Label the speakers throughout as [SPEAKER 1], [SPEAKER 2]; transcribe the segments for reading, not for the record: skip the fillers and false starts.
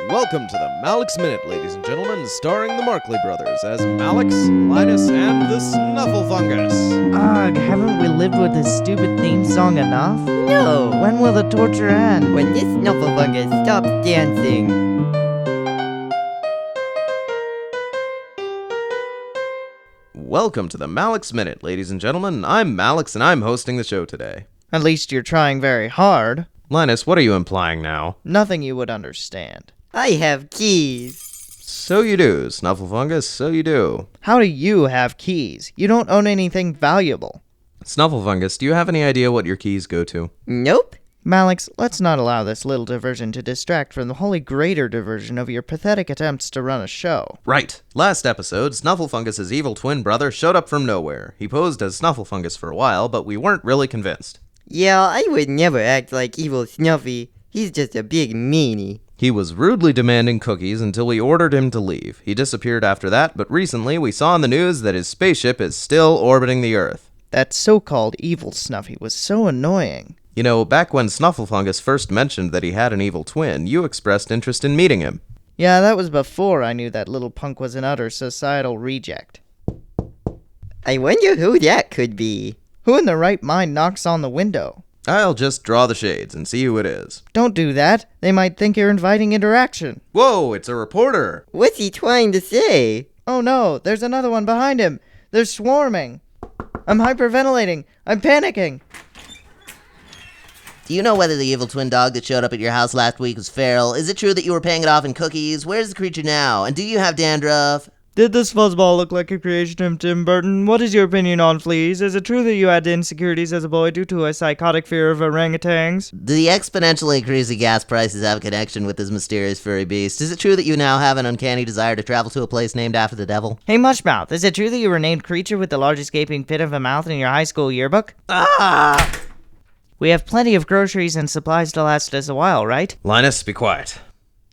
[SPEAKER 1] Welcome to the Malex Minute, ladies and gentlemen, starring the Markley Brothers as Malex, Linus, and the Snufflefungus.
[SPEAKER 2] Ugh, haven't we lived with this stupid theme song enough?
[SPEAKER 3] No!
[SPEAKER 2] When will the torture end?
[SPEAKER 3] When this Snufflefungus stops dancing!
[SPEAKER 1] Welcome to the Malex Minute, ladies and gentlemen. I'm Malex, and I'm hosting the show today.
[SPEAKER 2] At least you're trying very hard.
[SPEAKER 1] Linus, what are you implying now?
[SPEAKER 2] Nothing you would understand.
[SPEAKER 3] I have keys!
[SPEAKER 1] So you do, Snufflefungus, so you do.
[SPEAKER 2] How do you have keys? You don't own anything valuable.
[SPEAKER 1] Snufflefungus, do you have any idea what your keys go to?
[SPEAKER 3] Nope.
[SPEAKER 2] Malex, let's not allow this little diversion to distract from the wholly greater diversion of your pathetic attempts to run a show.
[SPEAKER 1] Right. Last episode, Snufflefungus's evil twin brother showed up from nowhere. He posed as Snufflefungus for a while, but we weren't really convinced.
[SPEAKER 3] Yeah, I would never act like evil Snuffy. He's just a big meanie.
[SPEAKER 1] He was rudely demanding cookies until we ordered him to leave. He disappeared after that, but recently we saw in the news that his spaceship is still orbiting the Earth.
[SPEAKER 2] That so-called evil Snuffy was so annoying.
[SPEAKER 1] You know, back when Snufflefungus first mentioned that he had an evil twin, you expressed interest in meeting him.
[SPEAKER 2] Yeah, that was before I knew that little punk was an utter societal reject.
[SPEAKER 3] I wonder who that could be.
[SPEAKER 2] Who in their right mind knocks on the window?
[SPEAKER 1] I'll just draw the shades and see who it is.
[SPEAKER 2] Don't do that. They might think you're inviting interaction.
[SPEAKER 1] Whoa, it's a reporter!
[SPEAKER 3] What's he trying to say?
[SPEAKER 2] Oh no, there's another one behind him. They're swarming. I'm hyperventilating. I'm panicking.
[SPEAKER 4] Do you know whether the evil twin dog that showed up at your house last week was feral? Is it true that you were paying it off in cookies? Where's the creature now? And do you have dandruff?
[SPEAKER 2] Did this fuzzball look like a creation of Tim Burton? What is your opinion on fleas? Is it true that you had insecurities as a boy due to a psychotic fear of orangutans?
[SPEAKER 4] Do the exponentially increasing gas prices have a connection with this mysterious furry beast? Is it true that you now have an uncanny desire to travel to a place named after the devil?
[SPEAKER 2] Hey Mushmouth, is it true that you were named creature with the largest gaping pit of a mouth in your high school yearbook?
[SPEAKER 4] Ah!
[SPEAKER 2] We have plenty of groceries and supplies to last us a while, right?
[SPEAKER 1] Linus, be quiet.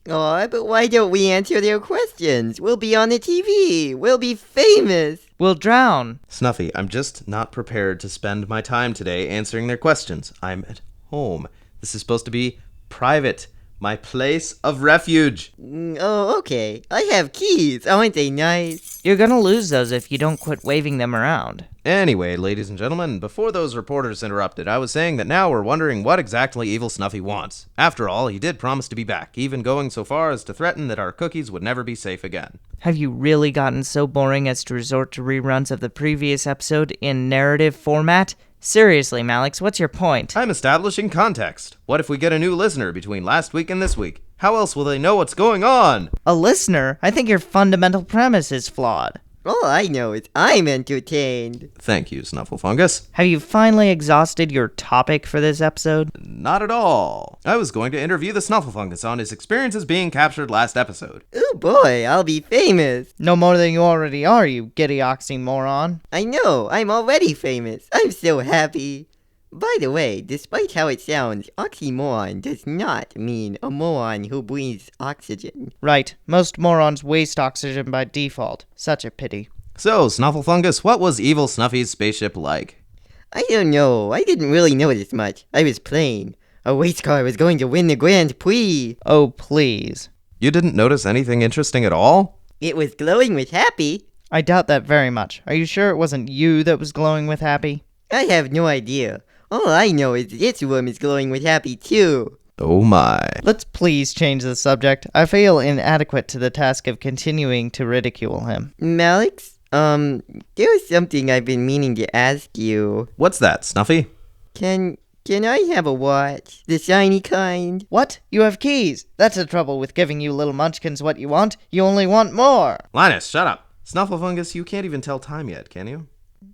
[SPEAKER 3] Aw, but why don't we answer their questions? We'll be on the TV. We'll be famous.
[SPEAKER 2] We'll drown.
[SPEAKER 1] Snuffy, I'm just not prepared to spend my time today answering their questions. I'm at home. This is supposed to be private. My place of refuge.
[SPEAKER 3] Oh, okay. I have keys. Aren't they nice?
[SPEAKER 2] You're gonna lose those if you don't quit waving them around.
[SPEAKER 1] Anyway, ladies and gentlemen, before those reporters interrupted, I was saying that now we're wondering what exactly Evil Snuffy wants. After all, he did promise to be back, even going so far as to threaten that our cookies would never be safe again.
[SPEAKER 2] Have you really gotten so boring as to resort to reruns of the previous episode in narrative format? Seriously, Malex, what's your point?
[SPEAKER 1] I'm establishing context. What if we get a new listener between last week and this week? How else will they know what's going on?
[SPEAKER 2] A listener? I think your fundamental premise is flawed.
[SPEAKER 3] All I know is I'm entertained.
[SPEAKER 1] Thank you, Snufflefungus.
[SPEAKER 2] Have you finally exhausted your topic for this episode?
[SPEAKER 1] Not at all. I was going to interview the Snufflefungus on his experiences being captured last episode.
[SPEAKER 3] Oh boy, I'll be famous.
[SPEAKER 2] No more than you already are, you giddy oxymoron.
[SPEAKER 3] I know, I'm already famous. I'm so happy. By the way, despite how it sounds, oxymoron does not mean a moron who breathes oxygen.
[SPEAKER 2] Right, most morons waste oxygen by default. Such a pity.
[SPEAKER 1] So, Snufflefungus, what was Evil Snuffy's spaceship like?
[SPEAKER 3] I don't know, I didn't really notice much. I was playing. A race car was going to win the Grand Prix.
[SPEAKER 2] Oh, please.
[SPEAKER 1] You didn't notice anything interesting at all?
[SPEAKER 3] It was glowing with happy.
[SPEAKER 2] I doubt that very much. Are you sure it wasn't you that was glowing with happy?
[SPEAKER 3] I have no idea. All I know is this room is glowing with happy too.
[SPEAKER 1] Oh my.
[SPEAKER 2] Let's please change the subject. I feel inadequate to the task of continuing to ridicule him.
[SPEAKER 3] Malex, there's something I've been meaning to ask you.
[SPEAKER 1] What's that, Snuffy?
[SPEAKER 3] Can I have a watch? The shiny kind?
[SPEAKER 2] What? You have keys? That's the trouble with giving you little munchkins what you want. You only want more.
[SPEAKER 1] Linus, shut up. Snufflefungus, you can't even tell time yet, can you?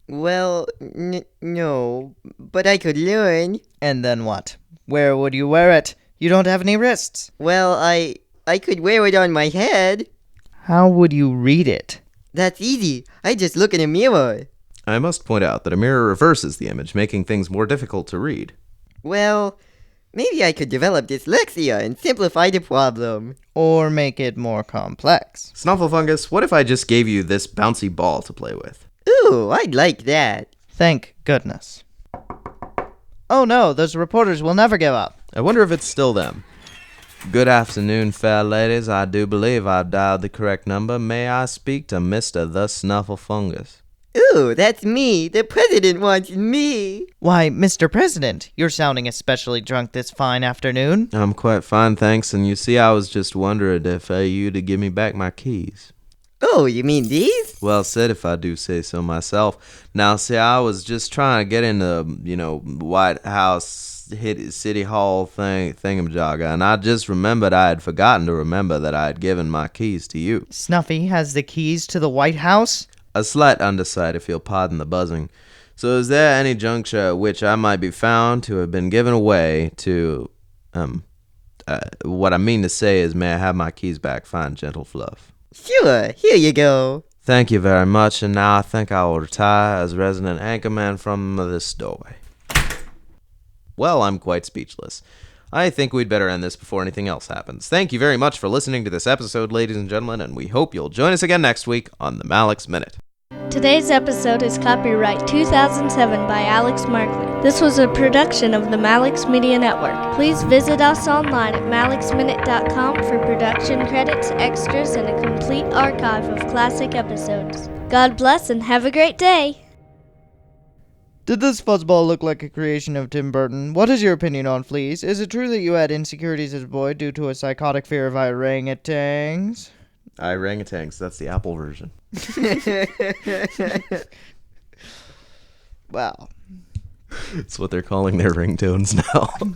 [SPEAKER 3] Well, no, but I could learn.
[SPEAKER 2] And then what? Where would you wear it? You don't have any wrists.
[SPEAKER 3] Well, I could wear it on my head.
[SPEAKER 2] How would you read it?
[SPEAKER 3] That's easy. I just look in a mirror.
[SPEAKER 1] I must point out that a mirror reverses the image, making things more difficult to read.
[SPEAKER 3] Well, maybe I could develop dyslexia and simplify the problem.
[SPEAKER 2] Or make it more complex.
[SPEAKER 1] Snufflefungus, what if I just gave you this bouncy ball to play with?
[SPEAKER 3] Ooh, I'd like that.
[SPEAKER 2] Thank goodness. Oh no, those reporters will never give up.
[SPEAKER 1] I wonder if it's still them. Good afternoon, fair ladies. I do believe I've dialed the correct number. May I speak to Mr. the Snufflefungus?
[SPEAKER 3] Ooh, that's me. The president wants me.
[SPEAKER 2] Why, Mr. President, you're sounding especially drunk this fine afternoon.
[SPEAKER 1] I'm quite fine, thanks. And you see, I was just wondering if you to give me back my keys.
[SPEAKER 3] Oh, you mean these?
[SPEAKER 1] Well said, if I do say so myself. Now, see, I was just trying to get into, White House City Hall thingamajigga, and I just remembered I had forgotten to remember that I had given my keys to you.
[SPEAKER 2] Snuffy has the keys to the White House?
[SPEAKER 1] A slight undersight, if you'll pardon the buzzing. So is there any juncture at which I might be found to have been given away to, what I mean to say is, may I have my keys back, fine gentle fluff?
[SPEAKER 3] Sure, here you go.
[SPEAKER 1] Thank you very much, and now I think I will retire as resident anchorman from this doorway. Well, I'm quite speechless. I think we'd better end this before anything else happens. Thank you very much for listening to this episode, ladies and gentlemen, and we hope you'll join us again next week on the Malex Minute.
[SPEAKER 5] Today's episode is copyright 2007 by Alex Markley. This was a production of the Malex Media Network. Please visit us online at malexminute.com for production credits, extras, and a complete archive of classic episodes. God bless and have a great day!
[SPEAKER 2] Did this fuzzball look like a creation of Tim Burton? What is your opinion on fleas? Is it true that you had insecurities as a boy due to a psychotic fear of orangutans?
[SPEAKER 1] Orangutans, that's the Apple version.
[SPEAKER 2] Wow.
[SPEAKER 1] It's what they're calling their ringtones now.